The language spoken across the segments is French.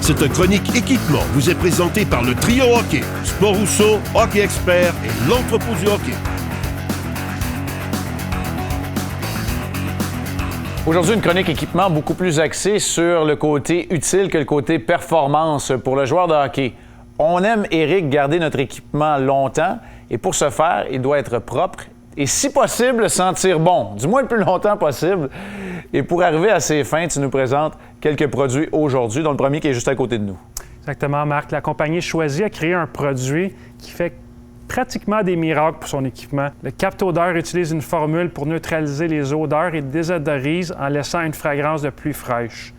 Cette chronique équipement vous est présentée par le Trio Hockey, Sport Rousseau, Hockey Expert et l'Entrepôt du Hockey. Aujourd'hui, une chronique équipement beaucoup plus axée sur le côté utile que le côté performance pour le joueur de hockey. On aime, Éric, garder notre équipement longtemps et pour ce faire, il doit être propre et, si possible, sentir bon, du moins le plus longtemps possible. Et pour arriver à ces fins, tu nous présentes quelques produits aujourd'hui, dont le premier qui est juste à côté de nous. Exactement, Marc. La compagnie Choisie a créé un produit qui fait pratiquement des miracles pour son équipement. Le capte-odeur utilise une formule pour neutraliser les odeurs et désodorise en laissant une fragrance de pluie fraîche.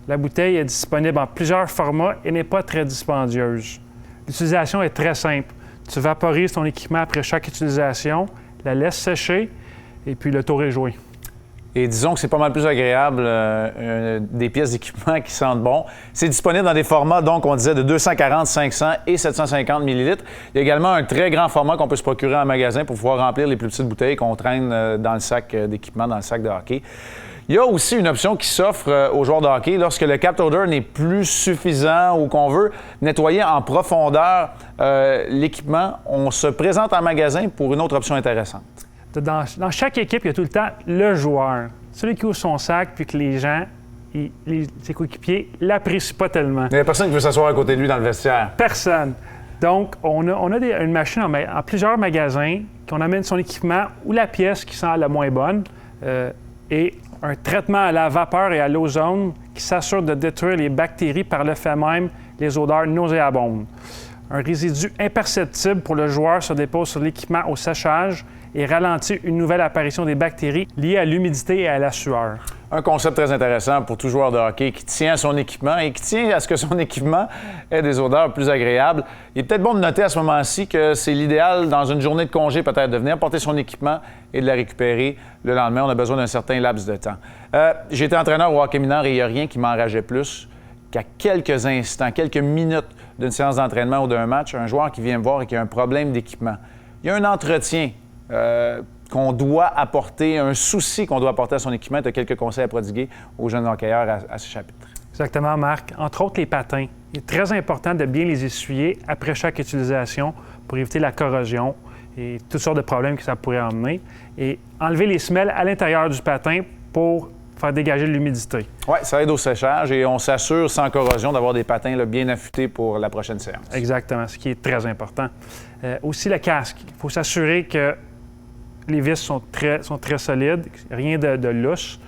La bouteille est disponible en plusieurs formats et n'est pas très dispendieuse. L'utilisation est très simple. Tu vaporises ton équipement après chaque utilisation, la laisses sécher et puis le tour est joué. Et disons que c'est pas mal plus agréable des pièces d'équipement qui sentent bon. C'est disponible dans des formats, donc on disait, de 240, 500 et 750 ml. Il y a également un très grand format qu'on peut se procurer en magasin pour pouvoir remplir les plus petites bouteilles qu'on traîne dans le sac d'équipement, dans le sac de hockey. Il y a aussi une option qui s'offre aux joueurs de hockey lorsque le capte-odeur n'est plus suffisant ou qu'on veut nettoyer en profondeur l'équipement. On se présente en magasin pour une autre option intéressante. Dans chaque équipe, il y a tout le temps le joueur, celui qui ouvre son sac, puis que les gens, ses coéquipiers, l'apprécient pas tellement. Il n'y a personne qui veut s'asseoir à côté de lui dans le vestiaire. Personne. Donc, on a une machine en plusieurs magasins qu'on amène son équipement ou la pièce qui sent la moins bonne et un traitement à la vapeur et à l'ozone qui s'assure de détruire les bactéries par le fait même les odeurs nauséabondes. Un résidu imperceptible pour le joueur se dépose sur l'équipement au séchage et ralentit une nouvelle apparition des bactéries liées à l'humidité et à la sueur. Un concept très intéressant pour tout joueur de hockey qui tient à son équipement et qui tient à ce que son équipement ait des odeurs plus agréables. Il est peut-être bon de noter à ce moment-ci que c'est l'idéal dans une journée de congé peut-être de venir porter son équipement et de la récupérer le lendemain. On a besoin d'un certain laps de temps. J'ai été entraîneur au hockey mineur et il n'y a rien qui m'enrageait plus qu'à quelques instants, quelques minutes d'une séance d'entraînement ou d'un match, un joueur qui vient me voir et qui a un problème d'équipement. Il y a un entretien qu'on doit apporter, un souci qu'on doit apporter à son équipement. Tu as quelques conseils à prodiguer aux jeunes hockeyeurs à ce chapitre. Exactement, Marc. Entre autres, les patins. Il est très important de bien les essuyer après chaque utilisation pour éviter la corrosion et toutes sortes de problèmes que ça pourrait emmener. Et enlever les semelles à l'intérieur du patin pour faire dégager l'humidité. Oui, ça aide au séchage et on s'assure, sans corrosion, d'avoir des patins là, bien affûtés pour la prochaine séance. Exactement, ce qui est très important. Aussi, le casque. Il faut s'assurer que les vis sont très solides, rien de lousse,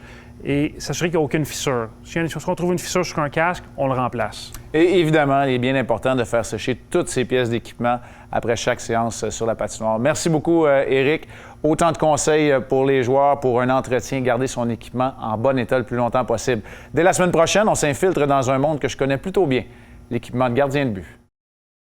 et s'assurer qu'il n'y a aucune fissure. Si on trouve une fissure sur un casque, on le remplace. Et évidemment, il est bien important de faire sécher toutes ces pièces d'équipement après chaque séance sur la patinoire. Merci beaucoup, Éric. Autant de conseils pour les joueurs pour un entretien, garder son équipement en bon état le plus longtemps possible. Dès la semaine prochaine, on s'infiltre dans un monde que je connais plutôt bien, l'équipement de gardien de but.